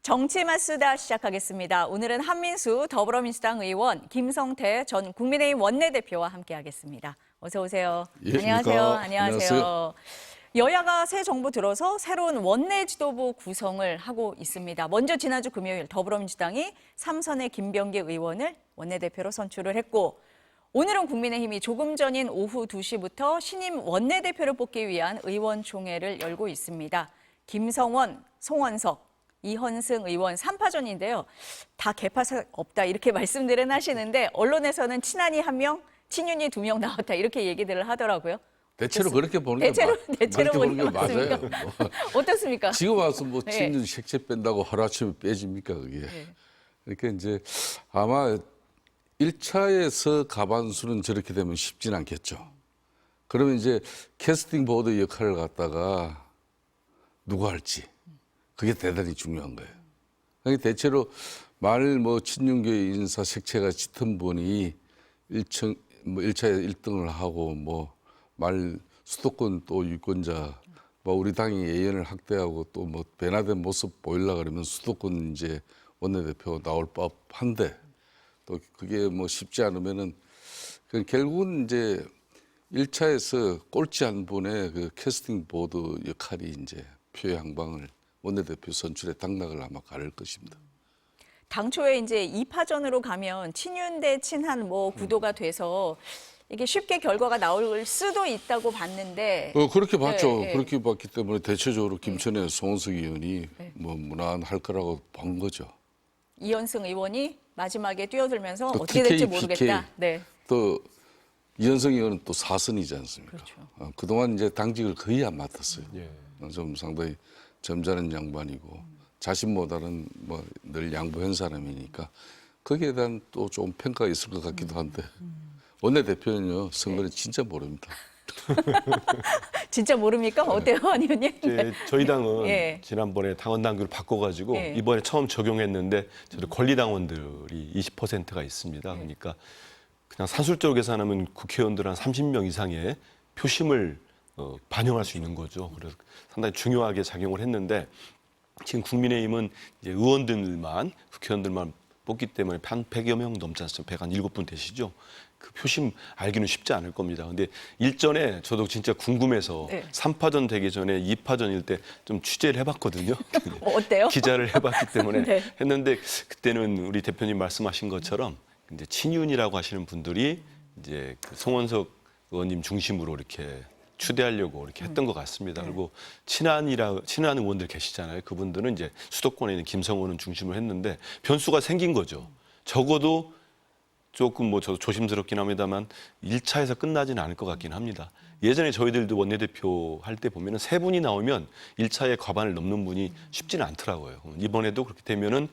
정치만 쓰다 시작하겠습니다. 오늘은 한민수 더불어민주당 의원 김성태 전 국민의힘 원내대표와 함께하겠습니다. 어서 오세요. 예, 안녕하세요. 안녕하세요. 여야가 새 정부 들어서 새로운 원내 지도부 구성을 하고 있습니다. 먼저 지난주 금요일 더불어민주당이 3선의 김병기 의원을 원내대표로 선출을 했고 오늘은 국민의힘이 조금 전인 오후 2시부터 신임 원내대표를 뽑기 위한 의원총회를 열고 있습니다. 김성원, 송원석, 이현승 의원 3파전인데요. 다 개파사 없다 이렇게 말씀들은 하시는데 언론에서는 친한이 1명, 친윤이 2명 나왔다 이렇게 얘기들을 하더라고요. 대체로 그렇게 보는 게 대체로 보는 게 맞습니까? 맞아요. 어떻습니까? 지금 와서 뭐 네. 친윤 색채 뺀다고 하루아침에 빼집니까 그게. 네. 그러니까 이제 아마 1차에서 가반수는 저렇게 되면 쉽진 않겠죠. 그러면 이제 캐스팅 보드 역할을 갖다가 누가 할지 그게 대단히 중요한 거예요. 그러니까 대체로 말 뭐 친윤계 인사 색채가 짙은 분이 1차에 1등을 하고 뭐 말 수도권 또 유권자 뭐 우리 당이 예연을 확대하고 또 뭐 변화된 모습 보이려 그러면 수도권 이제 원내대표 나올 법한데 또 그게 뭐 쉽지 않으면은 결국은 이제 1차에서 꼴찌 한 분의 그 캐스팅 보드 역할이 이제 표의 향방을 원내대표 선출에 당락을 아마 가를 것입니다. 당초에 이제 2파전으로 가면 친윤 대 친한 뭐 구도가 돼서 이게 쉽게 결과가 나올 수도 있다고 봤는데 그렇게 봤죠. 네. 그렇게 봤기 때문에 대체적으로 김천의 송원석 의원이 뭐 무난할 거라고 본 거죠. 이현승 의원이 마지막에 뛰어들면서 또 어떻게 될지 모르겠다. PK. 네. 또 이현승 의원은 또 4선이지 않습니까? 그렇죠. 그동안 이제 당직을 거의 안 맡았어요. 예. 좀 상당히 점잖은 양반이고 자신보다는 뭐 늘 양보한 사람이니까 거기에 대한 또 좀 평가가 있을 것 같기도 한데 원내대표는요 선거는 진짜 모릅니다. 진짜 모릅니까? 어때요, 안 의원님? 저희 당은 예. 지난번에 당원 당규를 바꿔가지고 예. 이번에 처음 적용했는데 저도 권리당원들이 20%가 있습니다. 그러니까 그냥 산술적으로 계산하면 국회의원들 한 30명 이상의 표심을 반영할 수 있는 거죠. 그래서 상당히 중요하게 작용을 했는데 지금 국민의힘은 이제 의원들만 국회의원들만 뽑기 때문에 한 100여 명 넘지 않습니까? 107분 되시죠? 그 표심 알기는 쉽지 않을 겁니다. 근데 일전에 저도 진짜 궁금해서 네. 3파전 되기 전에 2파전일 때 좀 취재를 해봤거든요. 어때요? 기자를 해봤기 때문에 네. 했는데 그때는 우리 대표님 말씀하신 것처럼 이제 친윤이라고 하시는 분들이 이제 그 송원석 의원님 중심으로 이렇게 추대하려고 이렇게 했던 것 같습니다. 그리고 친한 의원들 계시잖아요. 그분들은 이제 수도권에 있는 김성호는 중심으로 했는데 변수가 생긴 거죠. 적어도 조금 뭐 저도 조심스럽긴 합니다만 1차에서 끝나지는 않을 것 같긴 합니다. 예전에 저희들도 원내대표 할 때 보면은 3분이 나오면 1차의 과반을 넘는 분이 쉽지는 않더라고요. 이번에도 그렇게 되면은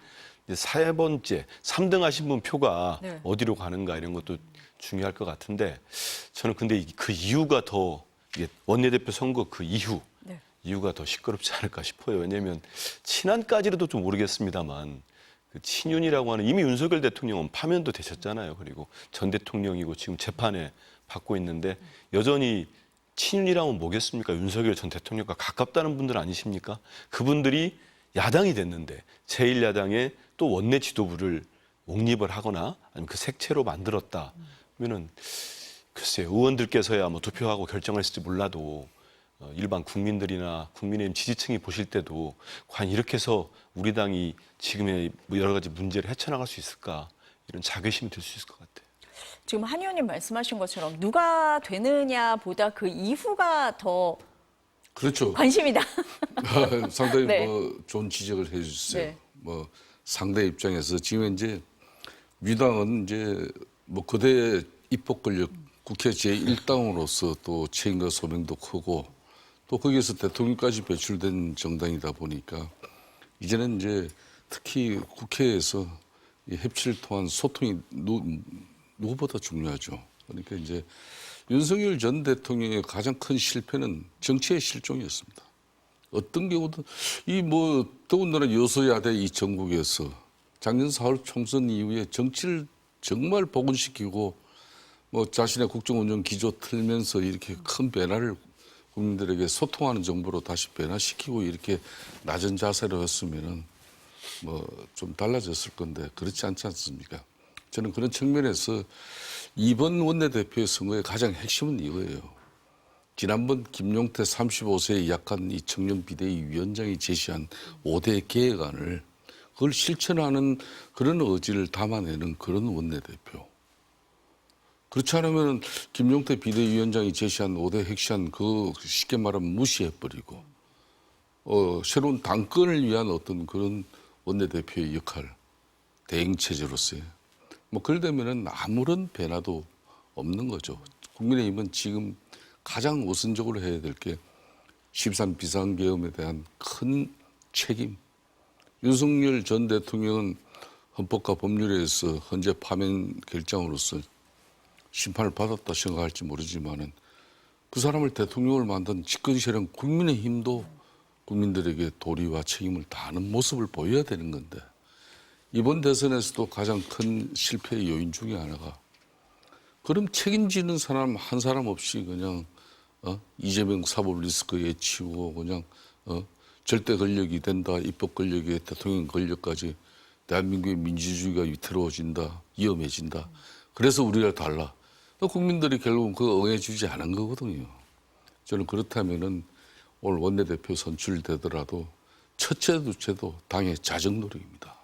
이제 3번째, 3등 하신 분 표가 네. 어디로 가는가 이런 것도 중요할 것 같은데 저는 근데 그 이유가 더 이게 원내대표 선거 그 이유가 더 시끄럽지 않을까 싶어요. 왜냐하면 친한까지로도 좀 모르겠습니다만 그 친윤이라고 하는 이미 윤석열 대통령은 파면도 되셨잖아요. 그리고 전 대통령이고 지금 재판에 받고 있는데 여전히 친윤이라면 뭐겠습니까? 윤석열 전 대통령과 가깝다는 분들 아니십니까? 그분들이 야당이 됐는데 제1야당의 또 원내 지도부를 옹립을 하거나 아니면 그 색채로 만들었다 그러면은 글쎄요, 의원들께서야 뭐 투표하고 결정했을지 몰라도 일반 국민들이나 국민의힘 지지층이 보실 때도 과연 이렇게 해서 우리 당이 지금의 여러 가지 문제를 헤쳐나갈 수 있을까 이런 자괴심이 들 수 있을 것 같아요. 지금 한 의원님 말씀하신 것처럼 누가 되느냐보다 그 이후가 더 그렇죠. 관심이다. 상당히 네. 뭐 좋은 지적을 해주셨어요. 네. 뭐 상대 입장에서 지금 이제 위당은 이제 뭐 거대 입법 권력 국회 제1당으로서 또 책임과 소명도 크고 또 거기에서 대통령까지 배출된 정당이다 보니까 이제는 이제 특히 국회에서 이 협치를 통한 소통이 누구보다 중요하죠. 그러니까 이제 윤석열 전 대통령의 가장 큰 실패는 정치의 실종이었습니다. 어떤 경우든 이 뭐 더군다나 여소야대 이 전국에서 작년 4월 총선 이후에 정치를 정말 복원시키고 뭐 자신의 국정운영 기조 틀면서 이렇게 큰 변화를 국민들에게 소통하는 정부로 다시 변화시키고 이렇게 낮은 자세로 했으면은 뭐 좀 달라졌을 건데 그렇지 않지 않습니까? 저는 그런 측면에서 이번 원내대표의 선거의 가장 핵심은 이거예요. 지난번 김용태 35세의 약한 이 청년 비대위 위원장이 제시한 5대 계획안을 그걸 실천하는 그런 의지를 담아내는 그런 원내대표. 그렇지 않으면 김용태 비대위원장이 제시한 5대 핵심안 그 쉽게 말하면 무시해버리고 새로운 당권을 위한 어떤 그런 원내대표의 역할, 대행체제로서의 뭐 그러려면은 아무런 변화도 없는 거죠. 국민의힘은 지금 가장 우선적으로 해야 될 게 13 비상계엄에 대한 큰 책임. 윤석열 전 대통령은 헌법과 법률에 의해서 헌재 파면 결정으로서 심판을 받았다 생각할지 모르지만은 그 사람을 대통령을 만든 집권 세력 국민의힘도 국민들에게 도리와 책임을 다하는 모습을 보여야 되는 건데 이번 대선에서도 가장 큰 실패의 요인 중에 하나가 그럼 책임지는 사람 한 사람 없이 그냥 이재명 사법 리스크에 치우고 그냥 절대 권력이 된다, 입법 권력에 대통령 권력까지 대한민국의 민주주의가 위태로워진다, 위험해진다. 그래서 우리가 달라. 국민들이 결국은 그거 응해주지 않은 거거든요. 저는 그렇다면은 오늘 원내대표 선출되더라도 첫째, 둘째도 당의 자정노력입니다.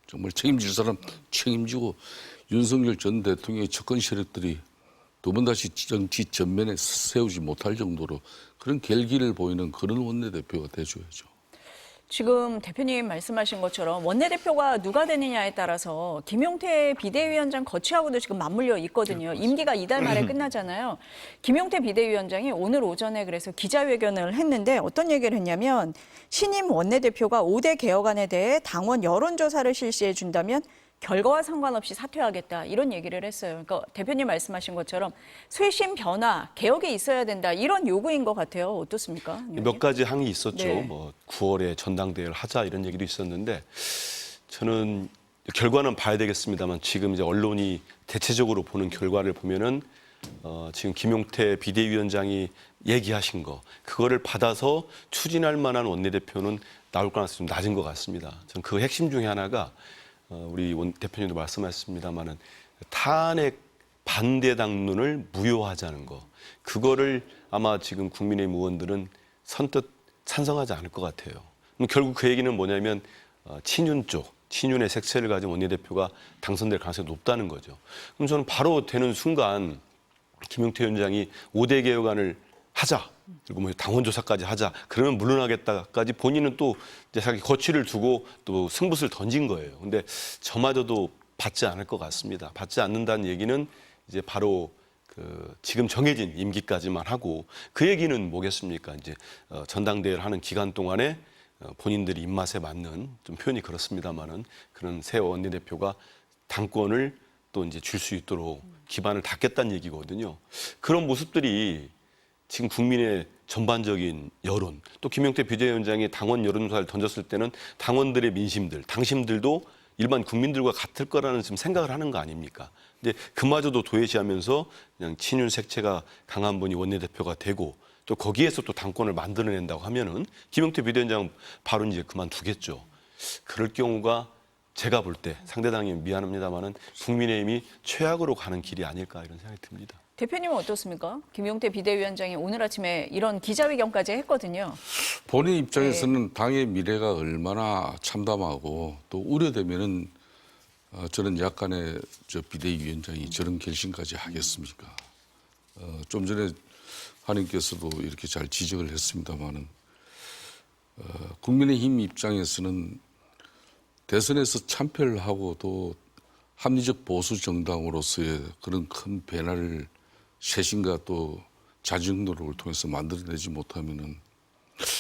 정말 책임질 사람 책임지고 윤석열 전 대통령의 접근 세력들이 두 번 다시 정치 전면에 세우지 못할 정도로 그런 결기를 보이는 그런 원내대표가 돼줘야죠. 지금 대표님 말씀하신 것처럼 원내대표가 누가 되느냐에 따라서 김용태 비대위원장 거취하고도 지금 맞물려 있거든요. 임기가 이달 말에 끝나잖아요. 김용태 비대위원장이 오늘 오전에 그래서 기자회견을 했는데 어떤 얘기를 했냐면 신임 원내대표가 5대 개혁안에 대해 당원 여론조사를 실시해 준다면 결과와 상관없이 사퇴하겠다 이런 얘기를 했어요. 그러니까 대표님 말씀하신 것처럼 쇄신 변화, 개혁이 있어야 된다 이런 요구인 것 같아요. 어떻습니까? 몇 가지 항이 있었죠. 네. 뭐 9월에 전당대회를 하자 이런 얘기도 있었는데 저는 결과는 봐야 되겠습니다만 지금 이제 언론이 대체적으로 보는 결과를 보면은 지금 김용태 비대위원장이 얘기하신 거 그거를 받아서 추진할 만한 원내대표는 나올 가능성이 좀 낮은 것 같습니다. 저는 그 핵심 중에 하나가 우리 대표님도 말씀하셨습니다마는 탄핵 반대 당론을 무효하자는 거 그거를 아마 지금 국민의힘 의원들은 선뜻 찬성하지 않을 것 같아요. 그럼 결국 그 얘기는 뭐냐면 친윤 쪽, 친윤의 색채를 가진 원내대표가 당선될 가능성이 높다는 거죠. 그럼 저는 바로 되는 순간 김용태 위원장이 5대 개혁안을 하자. 그리고 뭐 당원조사까지 하자. 그러면 물러나겠다까지 본인은 또 이제 자기 거취를 두고 또 승부수를 던진 거예요. 근데 저마저도 받지 않을 것 같습니다. 받지 않는다는 얘기는 이제 바로 그 지금 정해진 임기까지만 하고 그 얘기는 뭐겠습니까? 이제 전당대회를 하는 기간 동안에 본인들이 입맛에 맞는 좀 표현이 그렇습니다만은 그런 새 원내대표가 당권을 또 이제 줄 수 있도록 기반을 닦겠다는 얘기거든요. 그런 모습들이 지금 국민의 전반적인 여론, 또 김용태 비대위원장이 당원 여론조사를 던졌을 때는 당원들의 민심들, 당심들도 일반 국민들과 같을 거라는 지금 생각을 하는 거 아닙니까? 근데 그마저도 도외시하면서 그냥 친윤 색채가 강한 분이 원내대표가 되고 또 거기에서 또 당권을 만들어낸다고 하면은 김용태 비대위원장 바로 이제 그만두겠죠. 그럴 경우가 제가 볼 때 상대당이 미안합니다만은 국민의힘이 최악으로 가는 길이 아닐까 이런 생각이 듭니다. 대표님은 어떻습니까? 김용태 비대위원장이 오늘 아침에 이런 기자회견까지 했거든요. 본인 입장에서는 당의 미래가 얼마나 참담하고 또 우려되면은 저는 약간의 비대위원장이 저런 결심까지 하겠습니까? 좀 전에 하님께서도 이렇게 잘 지적을 했습니다마는 국민의힘 입장에서는 대선에서 참패를 하고도 합리적 보수 정당으로서의 그런 큰 변화를 쇄신과 또 자정 노력을 통해서 만들어내지 못하면은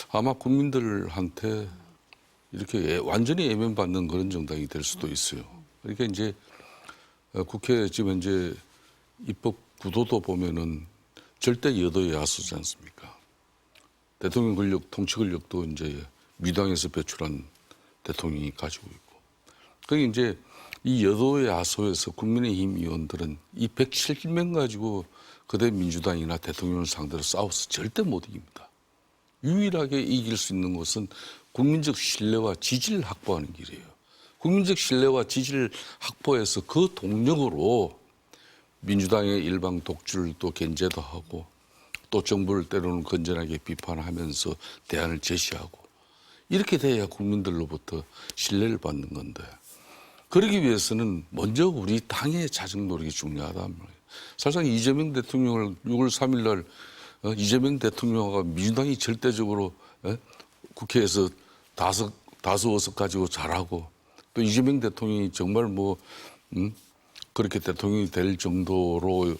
아마 국민들한테 이렇게 완전히 외면받는 그런 정당이 될 수도 있어요. 그러니까 이제 국회 지금 현재 입법 구도도 보면은 절대 여도의 야수지 않습니까? 대통령 권력, 통치 권력도 이제 미당에서 배출한 대통령이 가지고 있고. 그러니까 이제 이 여도의 야소에서 국민의힘 의원들은 이 170명 가지고 그대 민주당이나 대통령을 상대로 싸워서 절대 못 이깁니다. 유일하게 이길 수 있는 것은 국민적 신뢰와 지지를 확보하는 길이에요. 국민적 신뢰와 지지를 확보해서 그 동력으로 민주당의 일방 독주를 또 견제도 하고 또 정부를 때로는 건전하게 비판하면서 대안을 제시하고 이렇게 돼야 국민들로부터 신뢰를 받는 건데 그러기 위해서는 먼저 우리 당의 자정 노력이 중요하단 말이에요. 사실상 이재명 대통령을 6월 3일 날 이재명 대통령과 민주당이 절대적으로 국회에서 다수 의석 가지고 잘하고 또 이재명 대통령이 정말 그렇게 대통령이 될 정도로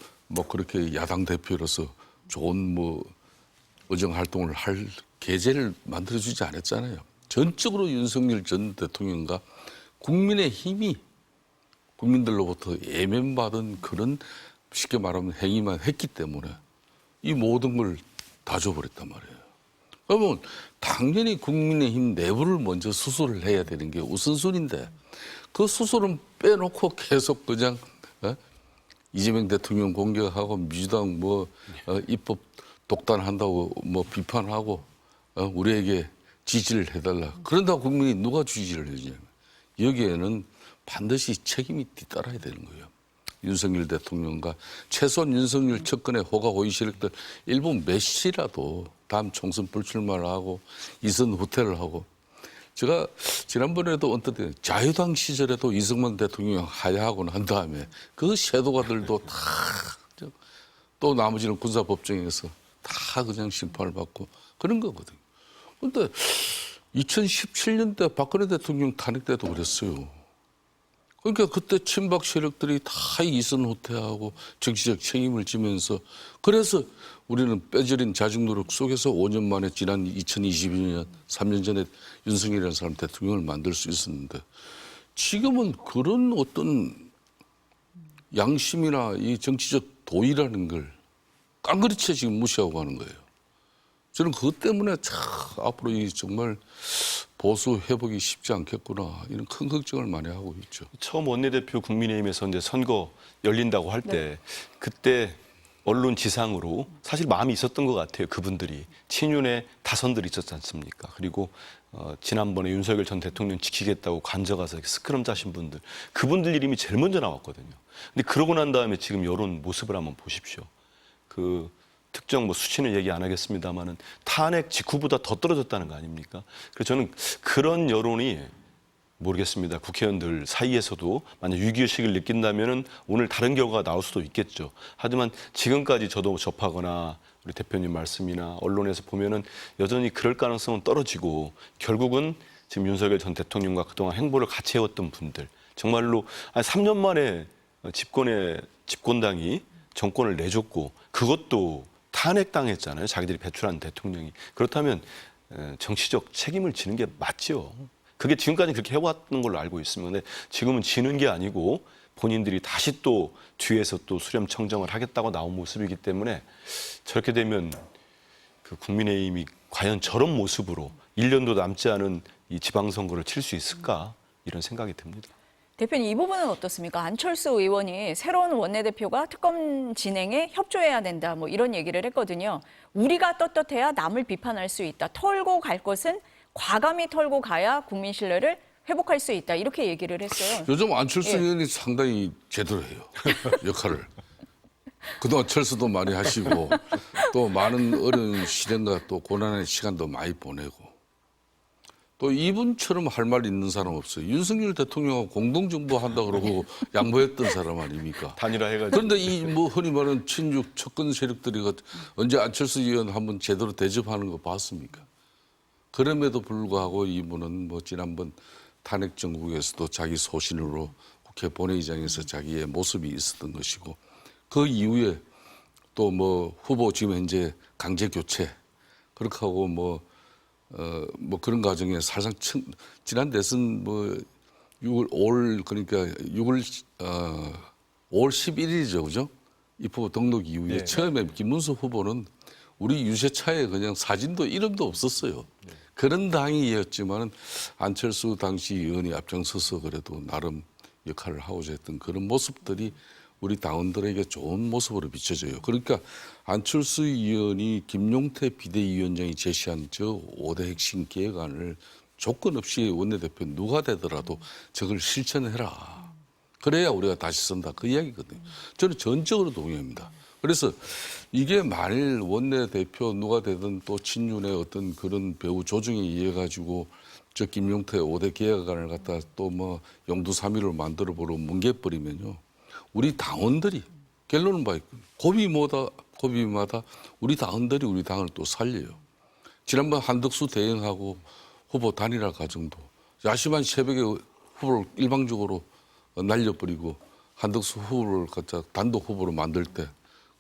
그렇게 야당 대표로서 좋은 의정 활동을 할 계제를 만들어주지 않았잖아요. 전적으로 윤석열 전 대통령과 국민의 힘이 국민들로부터 예면받은 그런 쉽게 말하면 행위만 했기 때문에 이 모든 걸 다 줘버렸단 말이에요. 그러면 당연히 국민의힘 내부를 먼저 수술을 해야 되는 게 우선순위인데 그 수술은 빼놓고 계속 그냥 이재명 대통령 공격하고 민주당 입법 독단한다고 비판하고 우리에게 지지를 해달라. 그런다고 국민이 누가 지지를 해주냐면 여기에는 반드시 책임이 뒤따라야 되는 거예요. 윤석열 대통령과 최소한 윤석열 측근의 호가 호의 세력들 일부 몇이라도 다음 총선 불출마를 하고 이선 후퇴를 하고 제가 지난번에도 언뜻 자유당 시절에도 이승만 대통령 하야하고 난 다음에 그 섀도가들도 다 또 나머지는 군사법정에서 다 그냥 심판을 받고 그런 거거든요. 그런데 2017년 때 박근혜 대통령 탄핵 때도 그랬어요. 그러니까 그때 친박 세력들이 다 이선 후퇴하고 정치적 책임을 지면서 그래서 우리는 빼저린 자정 노력 속에서 5년 만에 지난 2022년 3년 전에 윤석열이라는 사람 대통령을 만들 수 있었는데 지금은 그런 어떤 양심이나 이 정치적 도의라는 걸 깡그리채 지금 무시하고 가는 거예요. 저는 그것 때문에 참 앞으로 이 정말 보수 회복이 쉽지 않겠구나 이런 큰 걱정을 많이 하고 있죠. 처음 원내대표 국민의힘에서 이제 선거 열린다고 할 때 그때 언론 지상으로 사실 마음이 있었던 것 같아요. 그분들이 친윤의 다선들이 있었지 않습니까? 그리고 지난번에 윤석열 전 대통령 지키겠다고 관저가서 스크럼 짜신 분들 그분들 이름이 제일 먼저 나왔거든요. 근데 그러고 난 다음에 지금 여론 모습을 한번 보십시오. 그 특정 수치는 얘기 안 하겠습니다만은 탄핵 직후보다 더 떨어졌다는 거 아닙니까? 그래서 저는 그런 여론이 모르겠습니다. 국회의원들 사이에서도 만약 위기의식을 느낀다면은 오늘 다른 결과가 나올 수도 있겠죠. 하지만 지금까지 저도 접하거나 우리 대표님 말씀이나 언론에서 보면은 여전히 그럴 가능성은 떨어지고 결국은 지금 윤석열 전 대통령과 그동안 행보를 같이 해왔던 분들 정말로 3년 만에 집권당이 정권을 내줬고 그것도 탄핵당했잖아요. 자기들이 배출한 대통령이. 그렇다면 정치적 책임을 지는 게 맞죠. 그게 지금까지 그렇게 해왔던 걸로 알고 있습니다. 근데 지금은 지는 게 아니고 본인들이 다시 또 뒤에서 또 수렴 청정을 하겠다고 나온 모습이기 때문에 저렇게 되면 그 국민의힘이 과연 저런 모습으로 1년도 남지 않은 이 지방선거를 칠 수 있을까 이런 생각이 듭니다. 대표님 이 부분은 어떻습니까? 안철수 의원이 새로운 원내대표가 특검 진행에 협조해야 된다 이런 얘기를 했거든요. 우리가 떳떳해야 남을 비판할 수 있다. 털고 갈 것은 과감히 털고 가야 국민 신뢰를 회복할 수 있다. 이렇게 얘기를 했어요. 요즘 안철수 의원이 상당히 제대로 해요. 역할을. 그동안 철수도 많이 하시고 또 많은 어려운 시련과 또 고난의 시간도 많이 보내고 또 이분처럼 할 말 있는 사람 없어요. 윤석열 대통령하고 공동정부 한다 그러고 양보했던 사람 아닙니까? 단일화해가지고. 그런데 이 흔히 말하는 친육 척근 세력들이 언제 안철수 의원 한번 제대로 대접하는 거 봤습니까? 그럼에도 불구하고 이분은 지난번 탄핵 정국에서도 자기 소신으로 국회 본회의장에서 자기의 모습이 있었던 것이고 그 이후에 또 후보 지금 현재 강제 교체 그렇게 하고 그런 과정에 사실상 지난 대선 6월 그러니까 5월 11일이죠, 그죠? 입후보 등록 이후에 네. 처음에 김문수 후보는 우리 유세차에 그냥 사진도 이름도 없었어요. 그런 당이었지만은 안철수 당시 의원이 앞장서서 그래도 나름 역할을 하고자 했던 그런 모습들이 우리 당원들에게 좋은 모습으로 비춰져요. 그러니까 안철수 의원이 김용태 비대위원장이 제시한 저 5대 핵심 계획안을 조건 없이 원내대표 누가 되더라도 저걸 실천해라. 그래야 우리가 다시 쓴다. 그 이야기거든요. 저는 전적으로 동의합니다. 그래서 이게 만일 원내대표 누가 되든 또 친윤의 어떤 그런 배후 조정에 의해 가지고 저 김용태 5대 계획안을 갖다 또 뭐 영두삼위로 만들어버리고 뭉개버리면요. 우리 당원들이 결론은 봐 고비마다 우리 당원들이 우리 당을 또 살려요. 지난번 한덕수 대행하고 후보 단일화 과정도 야심한 새벽에 후보를 일방적으로 날려버리고 한덕수 후보를 갖다 단독 후보로 만들 때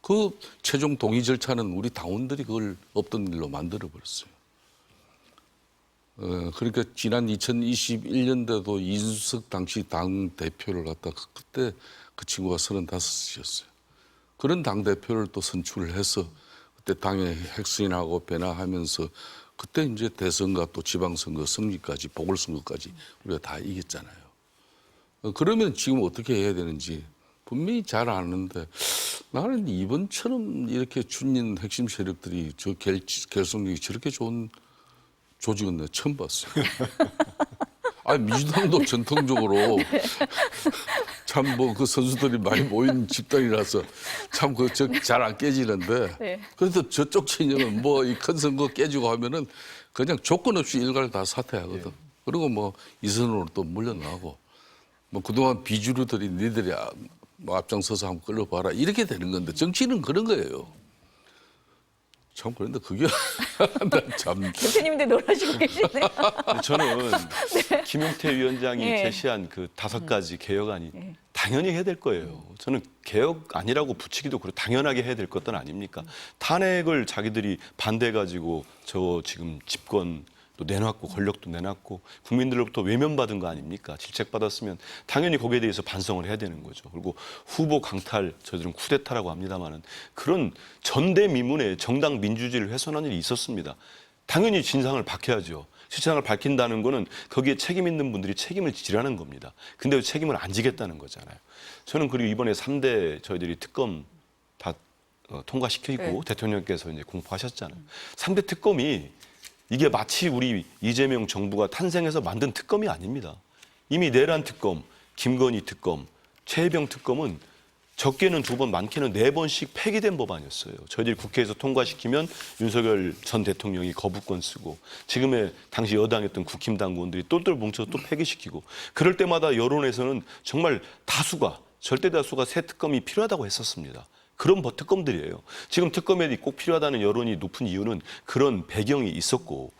그 최종 동의 절차는 우리 당원들이 그걸 없던 일로 만들어버렸어요. 그러니까 지난 2021년도에도 이준석 당시 당 대표를 갖다 그때 그 친구가 35이었어요. 그런 당 대표를 또 선출을 해서 그때 당에 핵심하고 변화하면서 그때 이제 대선과 또 지방선거 승리까지 보궐선거까지 우리가 다 이겼잖아요. 그러면 지금 어떻게 해야 되는지 분명히 잘 아는데 나는 이번처럼 이렇게 춘린 핵심 세력들이 저 결속력이 저렇게 좋은 조직은 내가 처음 봤어요. 아니, 민주당도 전통적으로 참 뭐 그 선수들이 많이 모인 집단이라서 참 그 잘 안 깨지는데 네. 그래도 저쪽 진영은 뭐 이 큰 선거 깨지고 하면은 그냥 조건 없이 일괄 다 사퇴하거든. 그리고 뭐 이선으로 또 물러나고 뭐 그동안 비주류들이 니들이 뭐 앞장서서 한번 끌어봐라 이렇게 되는 건데 정치는 그런 거예요. 참 그런데 그게 참 대표님도 놀라시고 계시네요. 저는 김용태 위원장이 네. 제시한 그 5가지 개혁안이 당연히 해야 될 거예요. 저는 개혁 아니라고 붙이기도 그렇고 당연하게 해야 될 것은 아닙니까? 탄핵을 자기들이 반대해가지고 저 지금 집권 또 내놨고 권력도 내놨고 국민들로부터 외면받은 거 아닙니까? 질책받았으면 당연히 거기에 대해서 반성을 해야 되는 거죠. 그리고 후보 강탈, 저희들은 쿠데타라고 합니다마는 그런 전대미문의 정당 민주주의를 훼손한 일이 있었습니다. 당연히 진상을 밝혀야죠. 진상을 밝힌다는 거는 거기에 책임 있는 분들이 책임을 지라는 겁니다. 근데 왜 책임을 안 지겠다는 거잖아요. 저는 그리고 이번에 3대 저희들이 특검 다 통과시키고 네. 대통령께서 이제 공포하셨잖아요. 3대 특검이 이게 마치 우리 이재명 정부가 탄생해서 만든 특검이 아닙니다. 이미 내란 특검, 김건희 특검, 최혜병 특검은 적게는 2번, 많게는 4번씩 폐기된 법안이었어요. 저희들이 국회에서 통과시키면 윤석열 전 대통령이 거부권 쓰고 지금의 당시 여당이었던 국힘당 의원들이 똘똘 뭉쳐서 또 폐기시키고 그럴 때마다 여론에서는 정말 다수가 절대 다수가 새 특검이 필요하다고 했었습니다. 그런 특검들이에요. 지금 특검이 꼭 필요하다는 여론이 높은 이유는 그런 배경이 있었고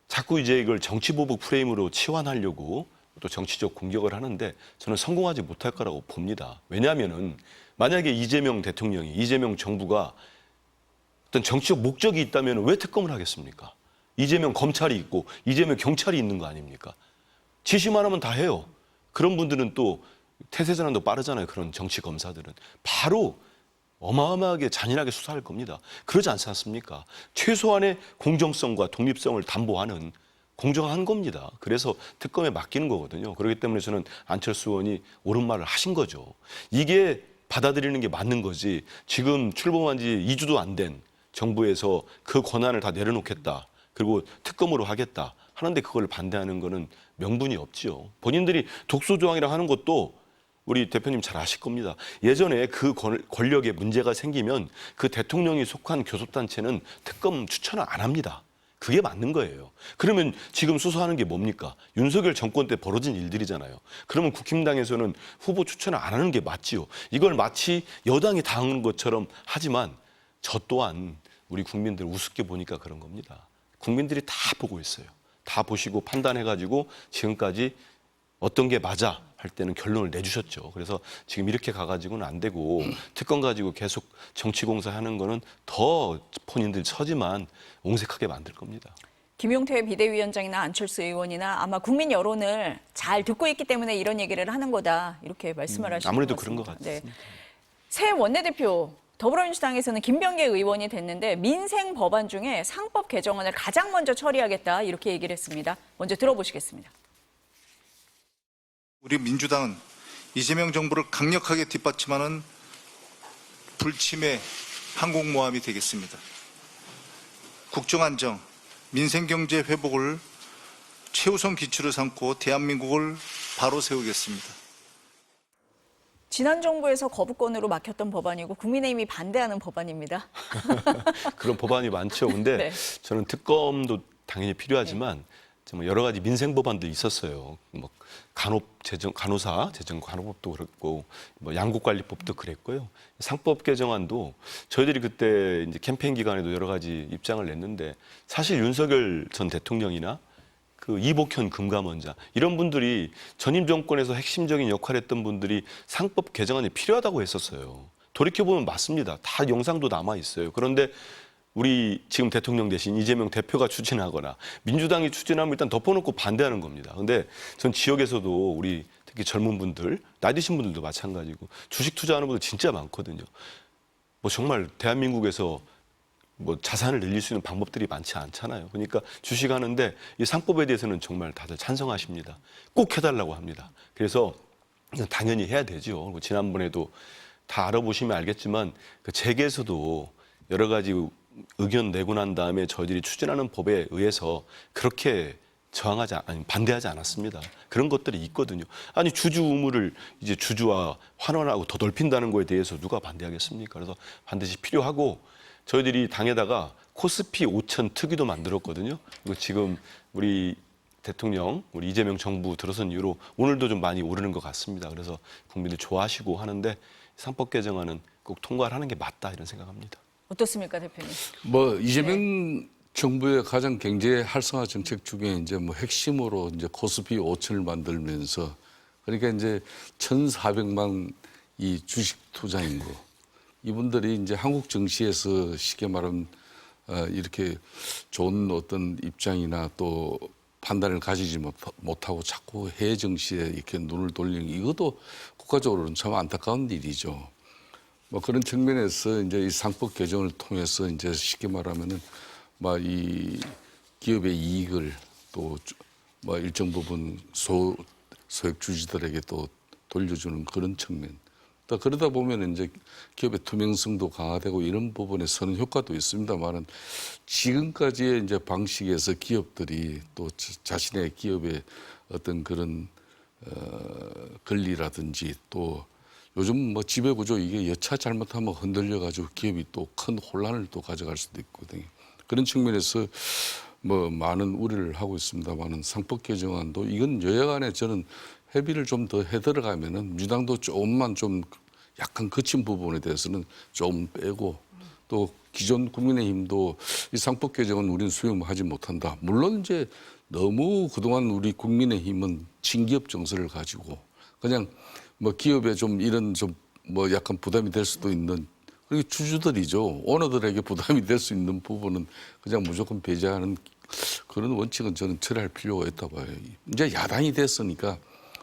자꾸 이제 이걸 정치보복 프레임으로 치환하려고 또 정치적 공격을 하는데 저는 성공하지 못할 거라고 봅니다. 왜냐하면은 만약에 이재명 대통령이 이재명 정부가 어떤 정치적 목적이 있다면 왜 특검을 하겠습니까? 이재명 검찰이 있고 이재명 경찰이 있는 거 아닙니까? 지시만 하면 다 해요. 그런 분들은 또 태세전환도 빠르잖아요. 그런 정치 검사들은. 바로 어마어마하게 잔인하게 수사할 겁니다. 그러지 않지 않습니까? 최소한의 공정성과 독립성을 담보하는 공정한 겁니다. 그래서 특검에 맡기는 거거든요. 그렇기 때문에 저는 안철수 의원이 옳은 말을 하신 거죠. 이게 받아들이는 게 맞는 거지. 지금 출범한 지 2주도 안 된 정부에서 그 권한을 다 내려놓겠다. 그리고 특검으로 하겠다. 하는데 그걸 반대하는 거는 명분이 없지요. 본인들이 독소조항이라 하는 것도 우리 대표님 잘 아실 겁니다. 예전에 그 권력에 문제가 생기면 그 대통령이 속한 교섭단체는 특검 추천을 안 합니다. 그게 맞는 거예요. 그러면 지금 수사하는 게 뭡니까? 윤석열 정권 때 벌어진 일들이잖아요. 그러면 국힘당에서는 후보 추천을 안 하는 게 맞지요. 이걸 마치 여당이 당하는 것처럼 하지만 저 또한 우리 국민들 우습게 보니까 그런 겁니다. 국민들이 다 보고 있어요. 다 보시고 판단해가지고 지금까지 어떤 게 맞아 할 때는 결론을 내주셨죠. 그래서 지금 이렇게 가가지고는 안 되고 특검 가지고 계속 정치공사하는 거는 더 본인들 처지만 옹색하게 만들 겁니다. 김용태 비대위원장이나 안철수 의원이나 아마 국민 여론을 잘 듣고 있기 때문에 이런 얘기를 하는 거다 이렇게 말씀을 하시는 아무래도 것 그런 것 같습니다. 같습니다. 새 원내대표 더불어민주당에서는 김병기 의원이 됐는데 민생 법안 중에 상법 개정안을 가장 먼저 처리하겠다 이렇게 얘기를 했습니다. 먼저 들어보시겠습니다. 우리 민주당은 이재명 정부를 강력하게 뒷받침하는 불침의 항공모함이 되겠습니다. 국정안정, 민생경제 회복을 최우선 기초로 삼고 대한민국을 바로 세우겠습니다. 지난 정부에서 거부권으로 막혔던 법안이고 국민의힘이 반대하는 법안입니다. 그런 법안이 많죠. 근데 네. 저는 특검도 당연히 필요하지만 정말 여러 가지 민생 법안도 있었어요. 뭐 간호사 재정 간호법도 그랬고 뭐 양국관리법도 그랬고요. 상법 개정안도 저희들이 그때 이제 캠페인 기간에도 여러 가지 입장을 냈는데 사실 윤석열 전 대통령이나 그 이복현 금감원장 이런 분들이 전임 정권에서 핵심적인 역할을 했던 분들이 상법 개정안이 필요하다고 했었어요. 돌이켜보면 맞습니다. 다 영상도 남아 있어요. 그런데 우리 지금 대통령 대신 이재명 대표가 추진하거나 민주당이 추진하면 일단 덮어놓고 반대하는 겁니다. 근데 전 지역에서도 우리 특히 젊은 분들, 나이 드신 분들도 마찬가지고 주식 투자하는 분들 진짜 많거든요. 뭐 정말 대한민국에서 뭐 자산을 늘릴 수 있는 방법들이 많지 않잖아요. 그러니까 주식하는데 이 상법에 대해서는 정말 다들 찬성하십니다. 꼭 해달라고 합니다. 그래서 이건 당연히 해야 되죠. 그리고 지난번에도 다 알아보시면 알겠지만 그 재계에서도 여러 가지 의견 내고 난 다음에 저희들이 추진하는 법에 의해서 그렇게 반대하지 않았습니다. 그런 것들이 있거든요. 아니 주주 의무를 이제 주주와 환원하고 더 넓힌다는 거에 대해서 누가 반대하겠습니까? 그래서 반드시 필요하고 저희들이 당에다가 코스피 5천 특위도 만들었거든요. 그리고 지금 우리 대통령, 우리 이재명 정부 들어선 이후로 오늘도 좀 많이 오르는 것 같습니다. 그래서 국민들 좋아하시고 하는데 상법 개정안은 꼭 통과를 하는 게 맞다 이런 생각합니다. 어떻습니까, 대표님? 뭐 이재명 정부의 가장 경제 활성화 정책 중에 이제 뭐 핵심으로 이제 코스피 5천을 만들면서 그러니까 이제 1,400만 이 주식 투자인 거 이분들이 이제 한국 증시에서 쉽게 말하면 이렇게 좋은 어떤 입장이나 또 판단을 가지지 못하고 자꾸 해외 증시에 이렇게 눈을 돌리는 이것도 국가적으로는 참 안타까운 일이죠. 뭐 그런 측면에서 이제 이 상법 개정을 통해서 이제 쉽게 말하면은 막 이 기업의 이익을 또 뭐 일정 부분 소액 주주들에게 또 돌려주는 그런 측면. 또 그러다 보면 이제 기업의 투명성도 강화되고 이런 부분에서는 효과도 있습니다만은 지금까지의 이제 방식에서 기업들이 또 자신의 기업의 어떤 그런 권리라든지 또 요즘 뭐 지배구조 이게 여차 잘못하면 흔들려가지고 기업이 또 큰 혼란을 또 가져갈 수도 있거든요. 그런 측면에서 뭐 많은 우려를 하고 있습니다만은 상법 개정안도 이건 여야 간에 저는 협의를 좀 더 해 들어가면은 민주당도 조금만 좀 약간 거친 부분에 대해서는 좀 빼고 또 기존 국민의힘도 이 상법 개정은 우리는 수용하지 못한다. 물론 이제 너무 그동안 우리 국민의힘은 친기업 정서를 가지고 그냥 뭐 기업에 좀 이런 좀 뭐 약간 부담이 될 수도 있는 그리고 주주들이죠. 오너들에게 부담이 될 수 있는 부분은 그냥 무조건 배제하는 그런 원칙은 저는 철회할 필요가 있다 봐요. 이제 야당이 됐으니까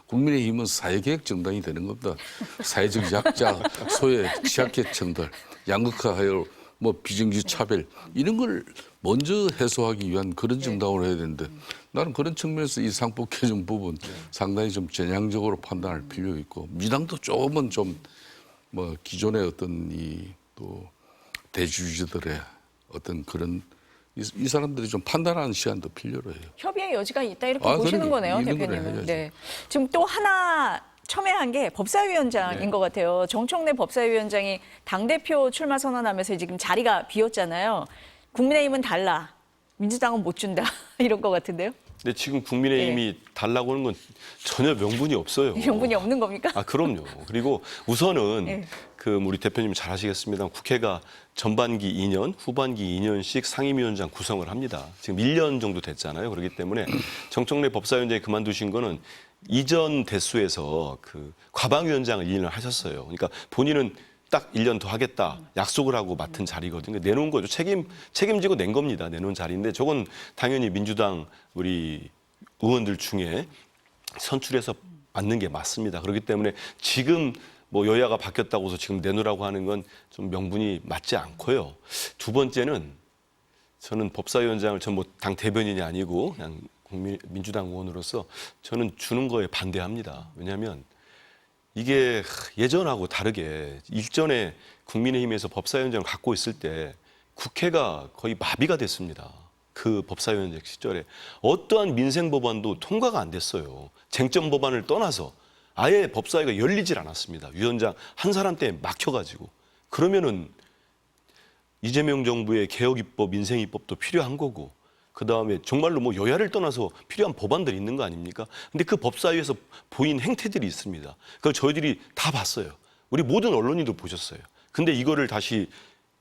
국민의힘은 사회개혁 정당이 되는 겁니다. 사회적 약자, 소외, 취약계층들, 양극화하여 뭐 비정규 차별 이런 걸 먼저 해소하기 위한 그런 정당으로 해야 되는데 나는 그런 측면에서 이 상법 개정 부분 상당히 좀 전향적으로 판단할 필요 있고 민주당도 조금은 좀 뭐 기존의 어떤 이 또 대주주들의 어떤 그런 이 사람들이 좀 판단하는 시간도 필요로 해요. 협의의 여지가 있다 이렇게 보시는 그럼요. 거네요, 있는 걸 대표님은. 해야죠. 네. 지금 또 하나 첨예한 게 법사위원장인 네. 것 같아요. 정청래 법사위원장이 당대표 출마 선언하면서 지금 자리가 비었잖아요. 국민의힘은 달라, 민주당은 못 준다 이런 것 같은데요. 근데 지금 국민의힘이 달라고 하는 건 전혀 명분이 없어요. 명분이 없는 겁니까? 아, 그럼요. 그리고 우선은 네. 그 우리 대표님 잘 아시겠습니다. 국회가 전반기 2년, 후반기 2년씩 상임위원장 구성을 합니다. 지금 1년 정도 됐잖아요. 그렇기 때문에 정청래 법사위원장이 그만두신 거는 이전 대수에서 그 과방위원장을 2년을 하셨어요. 그러니까 본인은 딱 1년 더 하겠다 약속을 하고 맡은 자리거든요. 내놓은 거죠. 책임지고 낸 겁니다. 내놓은 자리인데 저건 당연히 민주당 우리 의원들 중에 선출해서 맡는 게 맞습니다. 그렇기 때문에 지금 뭐 여야가 바뀌었다고 해서 지금 내놓으라고 하는 건 좀 명분이 맞지 않고요. 두 번째는 저는 법사위원장을 전 뭐 당 대변인이 아니고 그냥 민주당 의원으로서 저는 주는 거에 반대합니다. 왜냐하면 이게 예전하고 다르게 일전에 국민의힘에서 법사위원장을 갖고 있을 때 국회가 거의 마비가 됐습니다. 그 법사위원장 시절에 어떠한 민생 법안도 통과가 안 됐어요. 쟁점 법안을 떠나서 아예 법사위가 열리질 않았습니다. 위원장 한 사람 때문에 막혀가지고. 그러면은 이재명 정부의 개혁 입법, 민생 입법도 필요한 거고, 그 다음에 정말로 뭐 여야를 떠나서 필요한 법안들이 있는 거 아닙니까? 근데 그 법사위에서 보인 행태들이 있습니다. 그걸 저희들이 다 봤어요. 우리 모든 언론인도 보셨어요. 근데 이거를 다시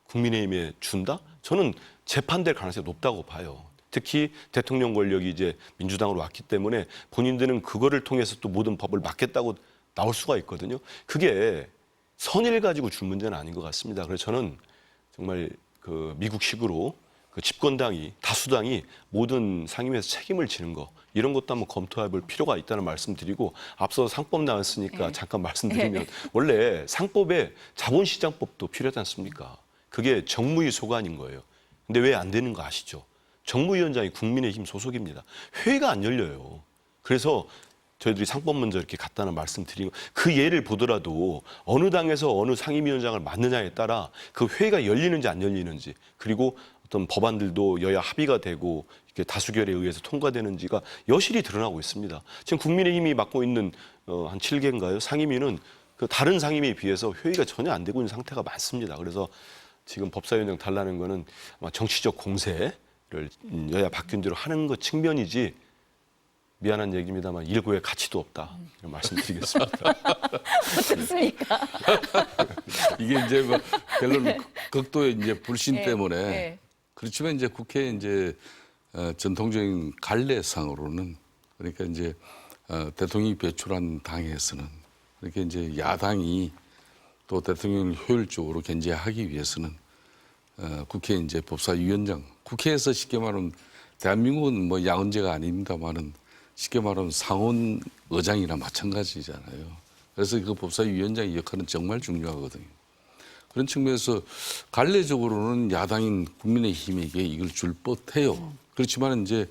국민의힘에 준다? 저는 재판될 가능성이 높다고 봐요. 특히 대통령 권력이 이제 민주당으로 왔기 때문에 본인들은 그거를 통해서 또 모든 법을 막겠다고 나올 수가 있거든요. 그게 선의를 가지고 준 문제는 아닌 것 같습니다. 그래서 저는 정말 그 미국식으로 그 집권당이 다수당이 모든 상임위에서 책임을 지는 거 이런 것도 한번 검토해 볼 필요가 있다는 말씀드리고 앞서 상법 나왔으니까 잠깐 말씀드리면 원래 상법에 자본시장법도 필요하지 않습니까? 그게 정무위 소관인 거예요. 근데 왜 안 되는 거 아시죠? 정무위원장이 국민의힘 소속입니다. 회의가 안 열려요. 그래서 저희들이 상법 먼저 이렇게 갔다는 말씀 드리고 그 예를 보더라도 어느 당에서 어느 상임위원장을 맡느냐에 따라 그 회의가 열리는지 안 열리는지 그리고 어떤 법안들도 여야 합의가 되고 이렇게 다수결에 의해서 통과되는지가 여실히 드러나고 있습니다. 지금 국민의힘이 맡고 있는 한 7개인가요? 상임위는 그 다른 상임위에 비해서 회의가 전혀 안 되고 있는 상태가 많습니다. 그래서 지금 법사위원장 달라는 거는 아마 정치적 공세를 여야 바뀐 대로 하는 것 측면이지 미안한 얘기입니다만 일고의 가치도 없다. 이런 말씀드리겠습니다. 어떻습니까? 이게 이제 뭐 결론 극도의 이제 불신 때문에 네. 그렇지만 이제 국회 이제 전통적인 관례상으로는 그러니까 이제 대통령이 배출한 당에서는 그렇게 이제 야당이 또 대통령을 효율적으로 견제하기 위해서는 국회 이제 법사위원장 국회에서 쉽게 말하면 대한민국은 뭐 양언제가 아닙니다만은 쉽게 말하면 상원 의장이나 마찬가지잖아요. 그래서 그 법사위원장의 역할은 정말 중요하거든요. 그런 측면에서 관례적으로는 야당인 국민의힘에게 이걸 줄 법해요. 그렇지만 이제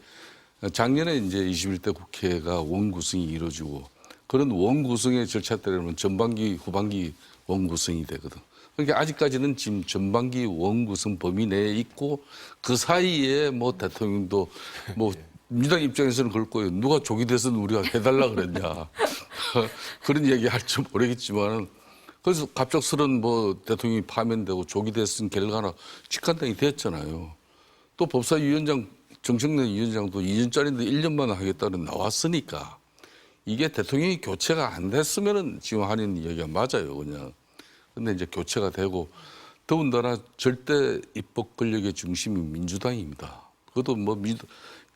작년에 이제 21대 국회가 원구성이 이루어지고 그런 원구성의 절차 때문에 전반기, 후반기 원구성이 되거든. 그러니까 아직까지는 지금 전반기 원구성 범위 내에 있고 그 사이에 뭐 대통령도 뭐 민주당 입장에서는 그럴 거예요. 누가 조기 대선 우리가 해달라 그랬냐. 그런 얘기 할지 모르겠지만 그래서 갑작스런 뭐 대통령이 파면되고 조기 대선 결과나 직간당이 됐잖아요. 또 법사위원장 정청래 위원장도 2년짜리인데 1년만 하겠다는 나왔으니까 이게 대통령이 교체가 안 됐으면은 지금 하는 이야기가 맞아요, 그냥. 근데 이제 교체가 되고 더군다나 절대 입법 권력의 중심이 민주당입니다. 그것도 뭐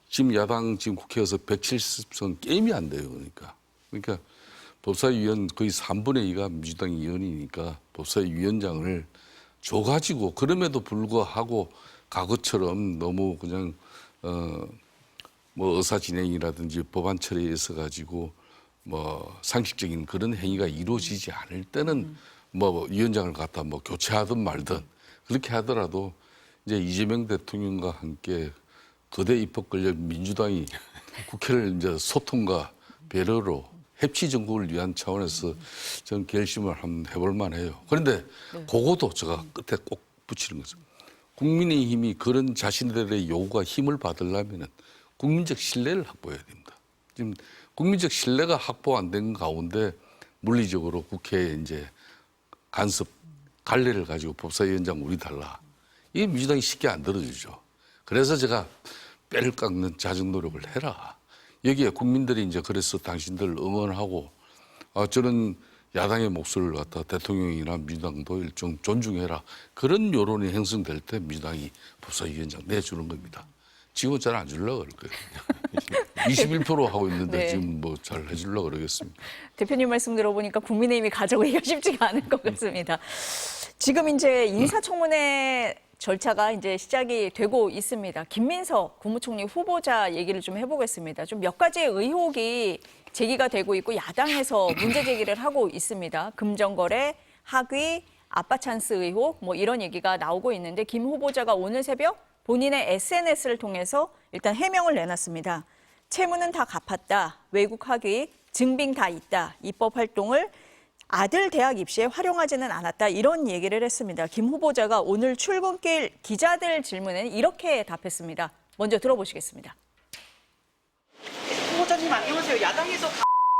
지금 야당 지금 국회에서 170석 게임이 안 돼요, 그러니까 법사위원 거의 3분의 2가 민주당 의원이니까 법사위원장을 줘가지고 그럼에도 불구하고 과거처럼 너무 그냥 뭐 의사 진행이라든지 법안 처리에 있어 가지고 뭐 상식적인 그런 행위가 이루어지지 않을 때는 뭐 위원장을 갖다 뭐 교체하든 말든 그렇게 하더라도 이제 이재명 대통령과 함께 거대 입법 권력 민주당이 국회를 이제 소통과 배려로 협치 정국을 위한 차원에서 저는 결심을 한번 해볼 만해요. 그런데 그것도 제가 끝에 꼭 붙이는 거죠. 국민의힘이 그런 자신들의 요구가 힘을 받으려면 국민적 신뢰를 확보해야 됩니다. 지금 국민적 신뢰가 확보 안 된 가운데 물리적으로 국회에 이제 간섭, 관례를 가지고 법사위원장 우리 달라. 이게 민주당이 쉽게 안 들어주죠. 그래서 제가 뼈를 깎는 자정 노력을 해라. 여기에 국민들이 이제 그래서 당신들 응원하고 저는 야당의 목소리를 갖다 대통령이나 민주당도 일종 존중해라. 그런 여론이 형성될 때 민주당이 법사위원장 내주는 겁니다. 지금은 잘 안 주려고 그럴 거예요. 21% 하고 있는데 네. 지금 뭐 잘 해주려고 그러겠습니다. 대표님 말씀 들어보니까 국민의힘이 가져오기가 쉽지가 않을 것 같습니다. 지금 이제 인사청문회 절차가 이제 시작이 되고 있습니다. 김민석 국무총리 후보자 얘기를 좀 해보겠습니다. 좀 몇 가지의 의혹이 제기가 되고 있고 야당에서 문제 제기를 하고 있습니다. 금전거래, 학위, 아빠 찬스 의혹 뭐 이런 얘기가 나오고 있는데 김 후보자가 오늘 새벽 본인의 SNS를 통해서 일단 해명을 내놨습니다. 채무는 다 갚았다. 외국 학위, 증빙 다 있다. 입법 활동을 아들 대학 입시에 활용하지는 않았다 이런 얘기를 했습니다. 김 후보자가 오늘 출근길 기자들 질문에는 이렇게 답했습니다. 먼저 들어보시겠습니다. 후보자님 안녕하세요. 야당에서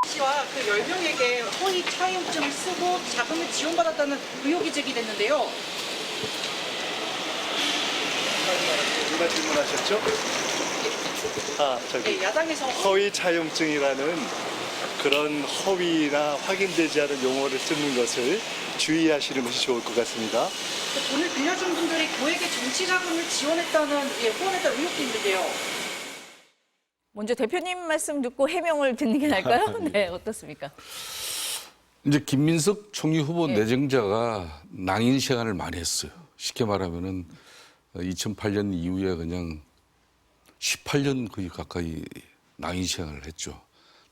씨와 그 10명에게 허위 차용증을 쓰고 자금을 지원받았다는 의혹이 제기됐는데요. 누가 질문하셨죠? 네, 야당에서 허위 차용증이라는 그런 허위나 확인되지 않은 용어를 쓰는 것을 주의하시는 것이 좋을 것 같습니다. 그 돈을 빌려준 분들이 교회에 정치 자금을 지원했다는 후원했다는 의혹도 있는데요. 먼저 대표님 말씀 듣고 해명을 듣는 게 나을까요? 네, 어떻습니까? 이제 김민석 총리 후보 예. 내정자가 낭인 생활을 많이 했어요. 쉽게 말하면은 2008년 이후에 그냥 18년 거의 가까이 낭인 생활을 했죠.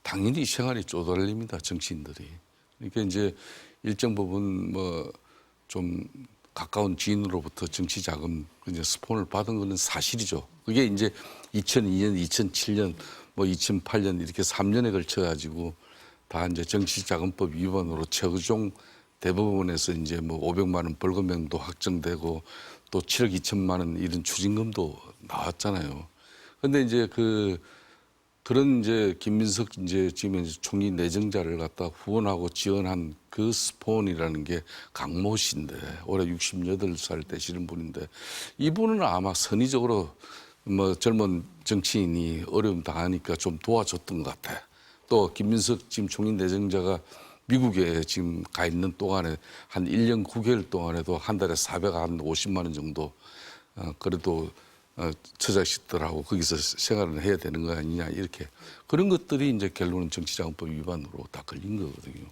당연히 생활이 쪼달립니다, 정치인들이. 그러니까 이제 일정 부분 뭐 좀 가까운 지인으로부터 정치 자금 이제 스폰을 받은 거는 사실이죠. 그게 이제 2002년, 2007년, 뭐 2008년 이렇게 3년에 걸쳐 가지고 다 이제 정치자금법 위반으로 최종 대법원에서 이제 뭐 500만 원 벌금형도 확정되고 또 7억 2천만 원 이런 추징금도 나왔잖아요. 그런데 이제 그런 이제 김민석 이제 지금 이제 총리 내정자를 갖다 후원하고 지원한 그 스폰이라는 게 강모 씨인데 올해 68살 되시는 분인데 이분은 아마 선의적으로 뭐 젊은 정치인이 어려움 당하니까 좀 도와줬던 것 같아. 또 김민석 지금 총리 내정자가 미국에 지금 가 있는 동안에 한 1년 9개월 동안에도 한 달에 450만 원 정도 그래도 처자식들하고 거기서 생활을 해야 되는 거 아니냐 이렇게 그런 것들이 이제 결론은 정치자금법 위반으로 다 걸린 거거든요.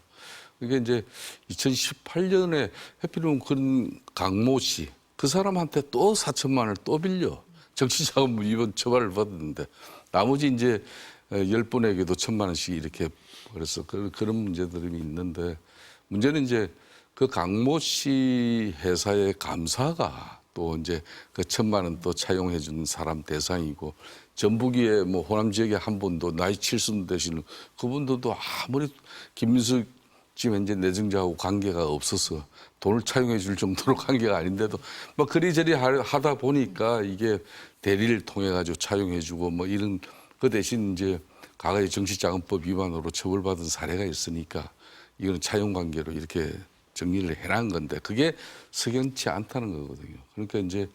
그게 이제 2018년에 해필이면 그런 강모 씨 그 사람한테 또 4천만 원을 또 빌려 정치자금 위반 처벌을 받았는데 나머지 이제 10분에게도 1,000만 원씩 이렇게 그래서 그런 문제들이 있는데 문제는 이제 그 강모 씨 회사의 감사가 또 이제 그 1,000만 원 또 차용해 준 사람 대상이고 전북에 뭐 호남 지역에 한 분도 나이 70 되시는 그분들도 아무리 김민석 지금 현재 내정자하고 관계가 없어서 돈을 차용해 줄 정도로 관계가 아닌데도 뭐 그리저리 하다 보니까 이게 대리를 통해 가지고 차용해 주고 뭐 이런 그 대신 이제 과거에 정치자금법 위반으로 처벌받은 사례가 있으니까 이거는 차용 관계로 이렇게 정리를 해놓은 건데 그게 석연치 않다는 거거든요. 그러니까 이제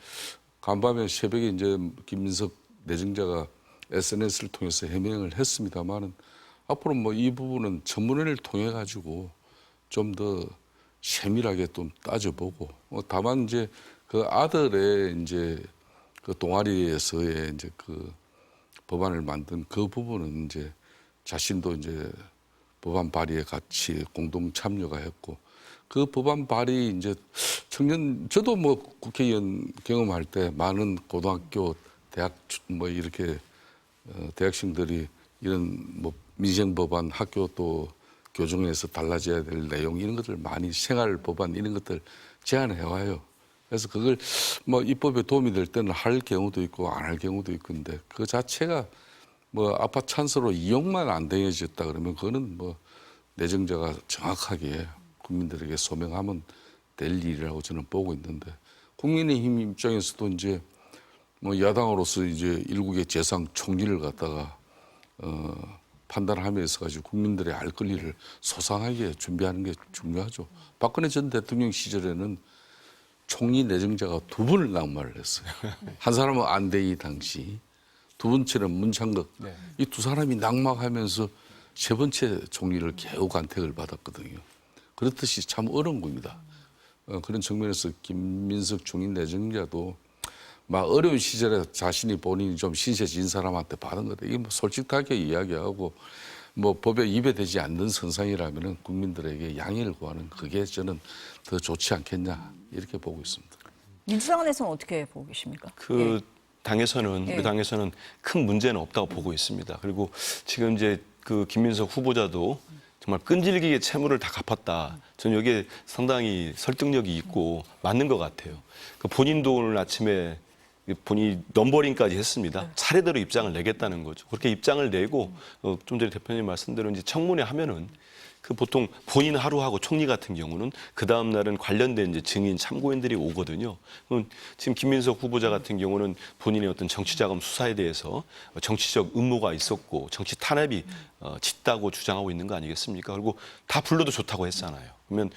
간밤에 새벽에 이제 김민석 내정자가 SNS를 통해서 해명을 했습니다만은 앞으로 뭐 이 부분은 청문회를 통해 가지고 좀 더 세밀하게 좀 따져보고 다만 이제 그 아들의 이제 그 동아리에서의 이제 그 법안을 만든 그 부분은 이제 자신도 이제 법안 발의에 같이 공동 참여가 했고 그 법안 발의 이제 저도 뭐 국회의원 경험할 때 많은 고등학교, 대학 뭐 이렇게 대학생들이 이런 뭐 민생 법안 학교 또 교정에서 달라져야 될 내용 이런 것들 많이 생활 법안 이런 것들 제안해 와요. 그래서 그걸 뭐 입법에 도움이 될 때는 할 경우도 있고 안 할 경우도 있는데 그 자체가 뭐 아파 찬스로 이용만 안 되어졌다 그러면 그거는 뭐 내정자가 정확하게 국민들에게 소명하면 될 일이라고 저는 보고 있는데 국민의힘 입장에서도 이제 뭐 야당으로서 이제 일국의 재상 총리를 갖다가 판단하면서 가지고 국민들의 알 권리를 소상하게 준비하는 게 중요하죠. 박근혜 전 대통령 시절에는 총리 내정자가 2분을 낙마를 했어요. 한 사람은 안대희 당시, 두 번째는 문창극. 이 두 사람이 낙마하면서 세 번째 총리를 개우 간택을 받았거든요. 그렇듯이 참 어려운 겁니다. 그런 측면에서 김민석 총리 내정자도 막 어려운 시절에 자신이 본인이 좀 신세진 사람한테 받은 거다. 이게 뭐 솔직하게 이야기하고 뭐 법에 위배되지 않는 선상이라면은 국민들에게 양해를 구하는 그게 저는 더 좋지 않겠냐 이렇게 보고 있습니다. 민주당에서는 어떻게 보고 계십니까? 그 당에서는 예. 우리 당에서는 큰 문제는 없다고 보고 있습니다. 그리고 지금 이제 그 김민석 후보자도 정말 끈질기게 채무를 다 갚았다. 저는 여기에 상당히 설득력이 있고 맞는 것 같아요. 그 본인도 오늘 아침에 본인이 넘버링까지 했습니다. 차례대로 입장을 내겠다는 거죠. 그렇게 입장을 내고 좀 전에 대표님 말씀대로 이제 청문회 하면은 그 보통 본인 하루하고 총리 같은 경우는 그 다음 날은 관련된 이제 증인 참고인들이 오거든요. 그럼 지금 김민석 후보자 같은 경우는 본인의 어떤 정치자금 수사에 대해서 정치적 음모가 있었고 정치 탄압이 짙다고 주장하고 있는 거 아니겠습니까? 그리고 다 불러도 좋다고 했잖아요. 그러면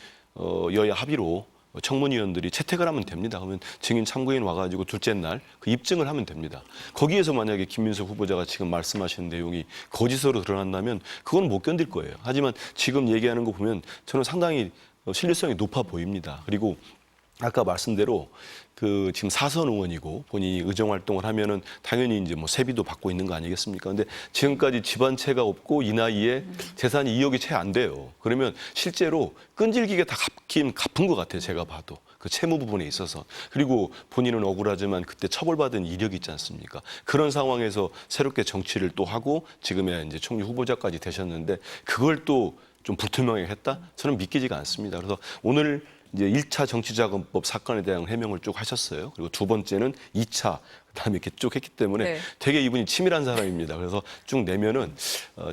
여야 합의로 청문위원들이 채택을 하면 됩니다. 그러면 증인 참고인 와가지고 둘째 날 그 입증을 하면 됩니다. 거기에서 만약에 김민석 후보자가 지금 말씀하시는 내용이 거짓으로 드러난다면 그건 못 견딜 거예요. 하지만 지금 얘기하는 거 보면 저는 상당히 신뢰성이 높아 보입니다. 그리고 아까 말씀대로 그 지금 사선 의원이고 본인이 의정 활동을 하면은 당연히 이제 뭐 세비도 받고 있는 거 아니겠습니까? 근데 지금까지 집안채가 없고 이 나이에 재산이 2억이 채 안 돼요. 그러면 실제로 끈질기게 다 갚은 것 같아요. 제가 봐도. 그 채무 부분에 있어서. 그리고 본인은 억울하지만 그때 처벌받은 이력이 있지 않습니까? 그런 상황에서 새롭게 정치를 또 하고 지금의 이제 총리 후보자까지 되셨는데 그걸 또 좀 불투명하게 했다? 저는 믿기지가 않습니다. 그래서 오늘 이제 1차 정치자금법 사건에 대한 해명을 쭉 하셨어요. 그리고 두 번째는 2차 그다음에 이렇게 쭉 했기 때문에 네. 되게 이분이 치밀한 사람입니다. 그래서 쭉 내면은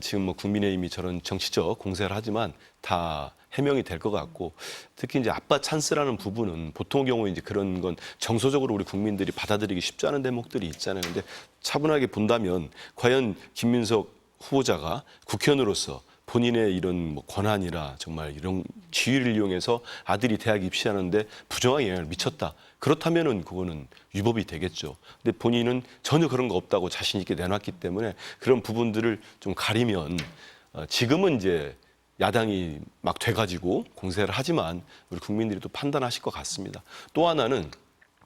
지금 뭐 국민의힘이 저런 정치적 공세를 하지만 다 해명이 될 것 같고 특히 이제 아빠 찬스라는 부분은 보통 경우에 이제 그런 건 정서적으로 우리 국민들이 받아들이기 쉽지 않은 대목들이 있잖아요. 근데 차분하게 본다면 과연 김민석 후보자가 국회의원으로서 본인의 이런 뭐 권한이라 정말 이런 지위를 이용해서 아들이 대학 입시하는데 부정한 영향을 미쳤다. 그렇다면은 그거는 위법이 되겠죠. 근데 본인은 전혀 그런 거 없다고 자신 있게 내놨기 때문에 그런 부분들을 좀 가리면 지금은 이제 야당이 막 돼가지고 공세를 하지만 우리 국민들이 또 판단하실 것 같습니다. 또 하나는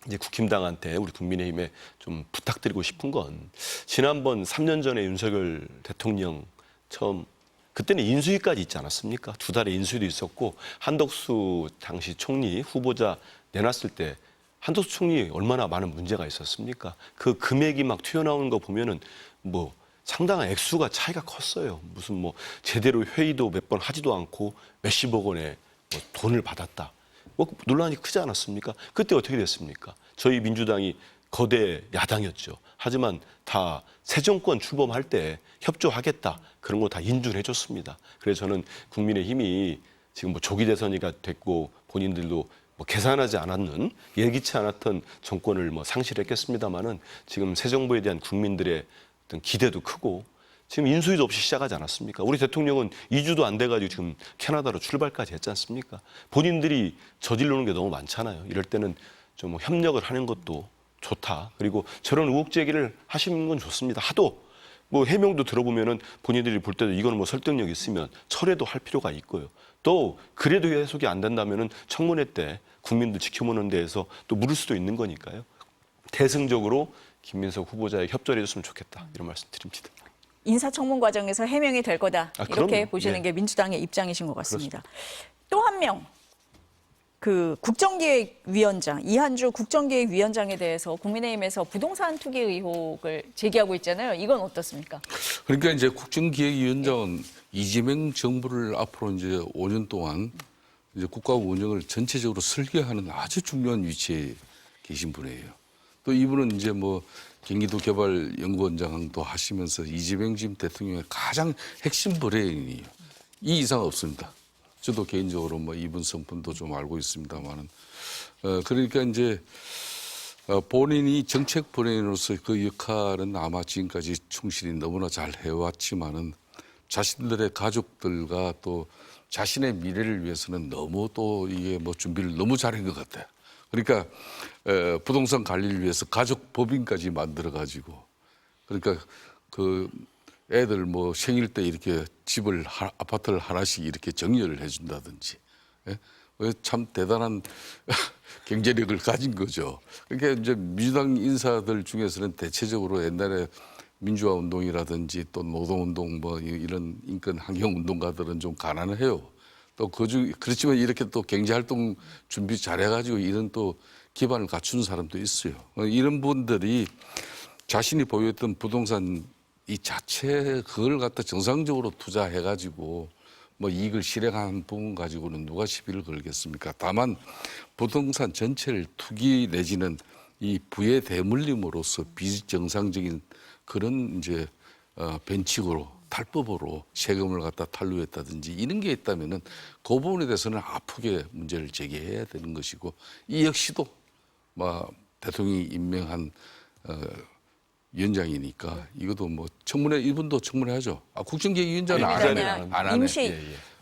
이제 국힘당한테 우리 국민의힘에 좀 부탁드리고 싶은 건 지난번 3년 전에 윤석열 대통령 처음 그때는 인수위까지 있지 않았습니까? 2달의 인수위도 있었고 한덕수 당시 총리 후보자 내놨을 때 한덕수 총리 얼마나 많은 문제가 있었습니까? 그 금액이 막 튀어나오는 거 보면은 뭐 상당한 액수가 차이가 컸어요. 무슨 뭐 제대로 회의도 몇 번 하지도 않고 몇십억 원의 뭐 돈을 받았다. 뭐 논란이 크지 않았습니까? 그때 어떻게 됐습니까? 저희 민주당이 거대 야당이었죠. 하지만 다 새 정권 출범할 때 협조하겠다. 그런 거 다 인준해 줬습니다. 그래서 저는 국민의힘이 지금 뭐 조기 대선이가 됐고 본인들도 뭐 계산하지 않았는 예기치 않았던 정권을 뭐 상실했겠습니다마는 지금 새 정부에 대한 국민들의 어떤 기대도 크고 지금 인수위도 없이 시작하지 않았습니까? 우리 대통령은 2주도 안 돼가지고 지금 캐나다로 출발까지 했지 않습니까? 본인들이 저지르는 게 너무 많잖아요. 이럴 때는 좀 협력을 하는 것도 좋다. 그리고 저런 의혹 제기를 하시는 건 좋습니다. 하도 뭐 해명도 들어보면은 본인들이 볼 때도 이거는 뭐 설득력 있으면 철회도 할 필요가 있고요. 또 그래도 해석이 안 된다면은 청문회 때 국민들 지켜보는 데에서 또 물을 수도 있는 거니까요. 대승적으로 김민석 후보자에 협조를 해줬으면 좋겠다. 이런 말씀 드립니다. 인사청문 과정에서 해명이 될 거다. 이렇게 그럼요. 보시는 예. 게 민주당의 입장이신 것 같습니다. 또 한 명, 그 국정기획위원장, 이한주 국정기획위원장에 대해서 국민의힘에서 부동산 투기 의혹을 제기하고 있잖아요. 이건 어떻습니까? 그러니까 이제 국정기획위원장은 이재명 정부를 앞으로 이제 5년 동안 이제 국가 운영을 전체적으로 설계하는 아주 중요한 위치에 계신 분이에요. 또 이분은 이제 뭐 경기도개발연구원장도 하시면서 이재명 지금 대통령의 가장 핵심 브레인이에요. 이 이상 없습니다. 저도 개인적으로 뭐 이분 성품도 좀 알고 있습니다만은 그러니까 이제 본인이 정책 브레인으로서 그 역할은 아마 지금까지 충실히 너무나 잘 해왔지만은 자신들의 가족들과 또 자신의 미래를 위해서는 너무 또 이게 뭐 준비를 너무 잘한 것 같아요. 그러니까 부동산 관리를 위해서 가족 법인까지 만들어 가지고 그러니까 그 애들 뭐 생일 때 이렇게 집을 아파트를 하나씩 이렇게 정리를 해준다든지 예? 참 대단한 경제력을 가진 거죠. 그러니까 이제 민주당 인사들 중에서는 대체적으로 옛날에 민주화 운동이라든지 또 노동운동 뭐 이런 인권 환경 운동가들은 좀 가난해요. 또 그렇지만 이렇게 또 경제활동 준비 잘해가지고 이런 또 기반을 갖춘 사람도 있어요. 이런 분들이 자신이 보유했던 부동산 이 자체 그걸 갖다 정상적으로 투자해가지고 뭐 이익을 실행한 부분 가지고는 누가 시비를 걸겠습니까? 다만 부동산 전체를 투기 내지는 이 부의 대물림으로서 비정상적인 그런 이제 변칙으로 탈법으로 세금을 갖다 탈루했다든지 이런 게 있다면은 그 부분에 대해서는 아프게 문제를 제기해야 되는 것이고 이 역시도 대통령이 임명한 위원장이니까 이것도 뭐 청문회 이분도 청문회하죠. 국정기획위원장은 안 하네. 임시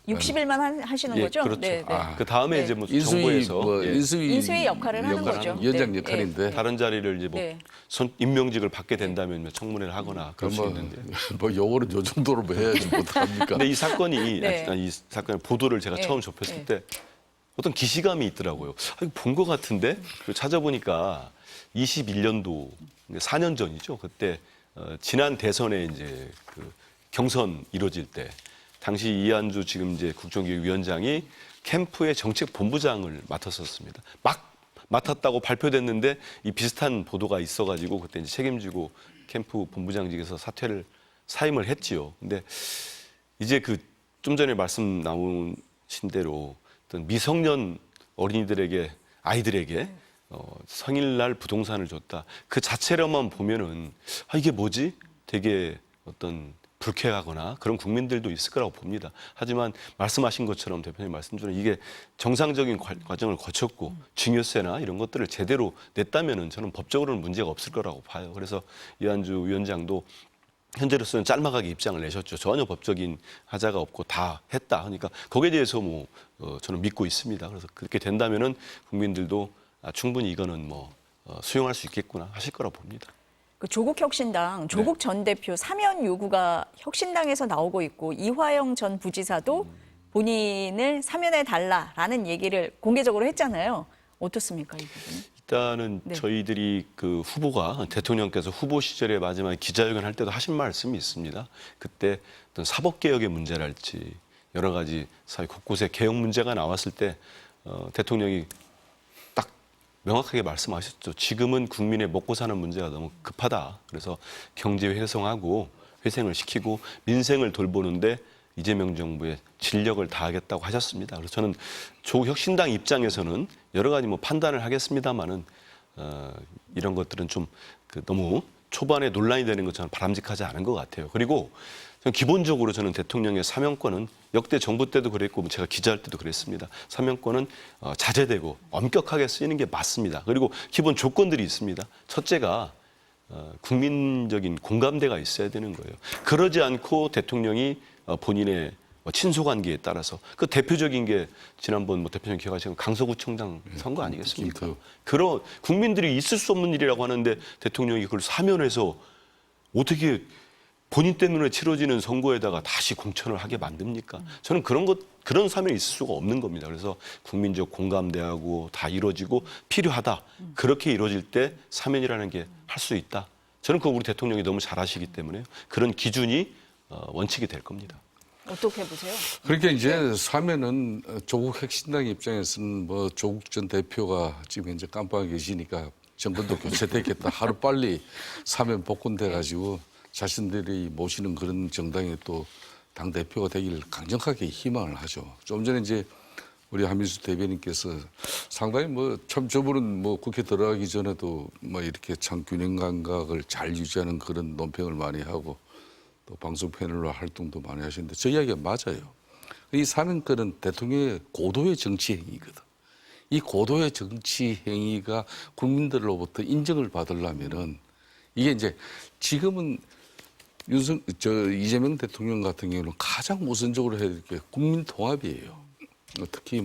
60일만 하시는 예, 거죠? 그렇죠. 네, 네. 그 다음에 네. 이제 뭐 인수위 정부에서 인수위 역할을 하는 거죠. 위원장 네. 역할인데 다른 자리를 이제 뭐 네. 임명직을 받게 된다면 청문회를 하거나 그럴 수 있는데. 요거는 요 정도로 해야지 못합니까? 근데 이 사건이 네. 이 사건 보도를 제가 네. 처음 접했을 네. 때 어떤 기시감이 있더라고요. 본 것 같은데 그리고 찾아보니까 21년도 4년 전이죠. 그때 지난 대선에 이제 그 경선 이루어질 때 당시 이한주 지금 이제 국정기획위원장이 캠프의 정책본부장을 맡았었습니다. 막 맡았다고 발표됐는데 이 비슷한 보도가 있어가지고 그때 이제 책임지고 캠프 본부장직에서 사임을 했지요. 근데 이제 그 좀 전에 말씀 나오신 대로 어떤 미성년 아이들에게 생일날 부동산을 줬다. 그 자체로만 보면은 이게 뭐지? 되게 어떤 불쾌하거나 그런 국민들도 있을 거라고 봅니다. 하지만 말씀하신 것처럼 대표님 말씀처럼 이게 정상적인 과정을 거쳤고 증여세나 이런 것들을 제대로 냈다면은 저는 법적으로는 문제가 없을 거라고 봐요. 그래서 이한주 위원장도 현재로서는 짤막하게 입장을 내셨죠. 전혀 법적인 하자가 없고 다 했다. 그러니까 거기에 대해서 저는 믿고 있습니다. 그래서 그렇게 된다면은 국민들도 충분히 이거는 수용할 수 있겠구나 하실 거라고 봅니다. 그 조국 혁신당 조국 전 대표 사면 요구가 혁신당에서 나오고 있고 이화영 전 부지사도 본인을 사면해 달라라는 얘기를 공개적으로 했잖아요. 어떻습니까, 이 부분은? 일단은 저희들이 그 후보가 대통령께서 후보 시절에 마지막에 기자회견 할 때도 하신 말씀이 있습니다. 그때 어떤 사법개혁의 문제랄지 여러 가지 사회 곳곳에 개혁 문제가 나왔을 때 대통령이 딱 명확하게 말씀하셨죠. 지금은 국민의 먹고 사는 문제가 너무 급하다. 그래서 경제 회생하고 회생을 시키고 민생을 돌보는데 이재명 정부의 진력을 다하겠다고 하셨습니다. 그래서 저는 조국 혁신당 입장에서는 여러 가지 판단을 하겠습니다만은 이런 것들은 좀 너무 초반에 논란이 되는 것처럼 바람직하지 않은 것 같아요. 그리고 기본적으로 저는 대통령의 사면권은 역대 정부 때도 그랬고 제가 기자할 때도 그랬습니다. 사면권은 자제되고 엄격하게 쓰이는 게 맞습니다. 그리고 기본 조건들이 있습니다. 첫째가 국민적인 공감대가 있어야 되는 거예요. 그러지 않고 대통령이 본인의 친소관계에 따라서 그 대표적인 게 지난번 대표님 기억하시는 강서구청장 선거 아니겠습니까? 그런 국민들이 있을 수 없는 일이라고 하는데 대통령이 그걸 사면해서 어떻게 본인 때문에 치러지는 선거에다가 다시 공천을 하게 만듭니까? 저는 그런 사면이 있을 수가 없는 겁니다. 그래서 국민적 공감대하고 다 이루어지고 필요하다. 그렇게 이루어질 때 사면이라는 게 할 수 있다. 저는 그거 우리 대통령이 너무 잘하시기 때문에 그런 기준이 원칙이 될 겁니다. 어떻게 보세요? 그러니까 이제 사면은 조국 혁신당 입장에서는 조국 전 대표가 지금 현재 깜빵에 계시니까 정권도 교체됐겠다. 하루 빨리 사면 복권돼 가지고 자신들이 모시는 그런 정당의 또 당 대표가 되기를 강력하게 희망을 하죠. 좀 전에 이제 우리 한민수 대변인께서 상당히 참 저분은 국회 들어가기 전에도 이렇게 참 균형 감각을 잘 유지하는 그런 논평을 많이 하고 또 방송 패널로 활동도 많이 하시는데 저 이야기가 맞아요. 이 사면권은 대통령의 고도의 정치 행위거든. 이 고도의 정치 행위가 국민들로부터 인정을 받으려면은 이게 이제 지금은 이재명 대통령 같은 경우는 가장 우선적으로 해야 될 게 국민 통합이에요. 특히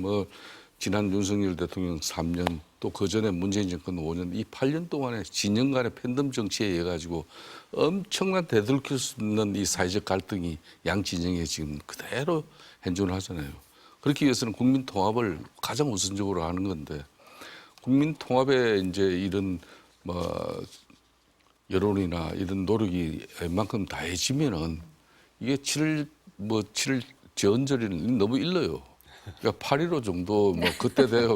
지난 윤석열 대통령 3년 또 그 전에 문재인 정권 5년 이 8년 동안에 진영 간의 팬덤 정치에 의해 가지고 엄청난 되돌킬 수 없는 이 사회적 갈등이 양 진영에 지금 그대로 현존을 하잖아요. 그렇기 위해서는 국민 통합을 가장 우선적으로 하는 건데 국민 통합에 이제 이런 여론이나 이런 노력이 웬만큼 다해지면은 이게 7일 전절에는 너무 일러요. 그러니까 8.15 정도 그때 내가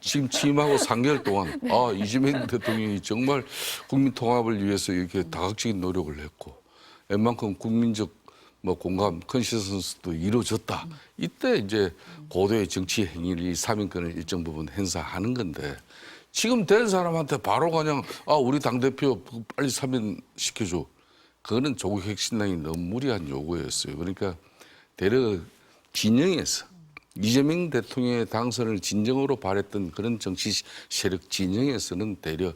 지금 취임하고 3개월 동안 이재명 대통령이 정말 국민 통합을 위해서 이렇게 다각적인 노력을 했고 웬만큼 국민적 공감 컨센서스도 이루어졌다. 이때 이제 고도의 정치 행위를 이 사면권을 일정 부분 행사하는 건데 지금 된 사람한테 바로 그냥 우리 당대표 빨리 사면시켜줘. 그거는 조국 혁신당이 너무 무리한 요구였어요. 그러니까 대려 진영에서 이재명 대통령의 당선을 진정으로 바랬던 그런 정치 세력 진영에서는 대려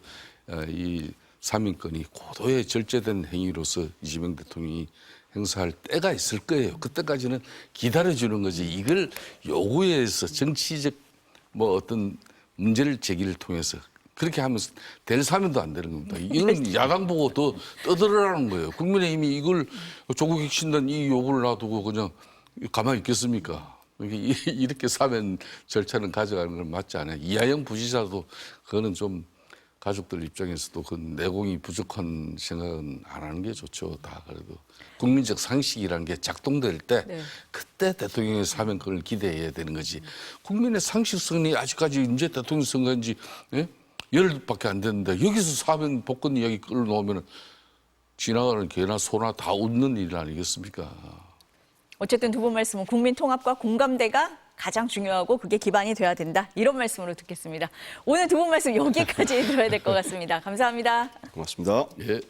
이 3인권이 고도의 절제된 행위로서 이재명 대통령이 행사할 때가 있을 거예요. 그때까지는 기다려주는 거지. 이걸 요구해서 정치적 뭐 어떤 문제를 제기를 통해서 그렇게 하면서 될 사면도 안 되는 겁니다. 이거는 야당 보고 더 떠들으라는 거예요. 국민의힘이 이걸 조국 혁신단 이 요구를 놔두고 그냥 가만히 있겠습니까? 이렇게 사면 절차는 가져가는 건 맞지 않아요. 이하영 부지사도 그거는 좀 가족들 입장에서도 그 내공이 부족한 생각은 안 하는 게 좋죠. 다 그래도 국민적 상식이라는 게 작동될 때 그때 대통령의 사면권을 기대해야 되는 거지. 국민의 상식성이 아직까지 이제 대통령 선거인 지 열흘밖에 안 됐는데 여기서 사면 복권 이야기 끌어놓으면 지나가는 개나 소나 다 웃는 일 아니겠습니까? 어쨌든 두 분 말씀은 국민 통합과 공감대가 가장 중요하고 그게 기반이 돼야 된다. 이런 말씀으로 듣겠습니다. 오늘 두 분 말씀 여기까지 들어야 될 것 같습니다. 감사합니다. 고맙습니다. 예.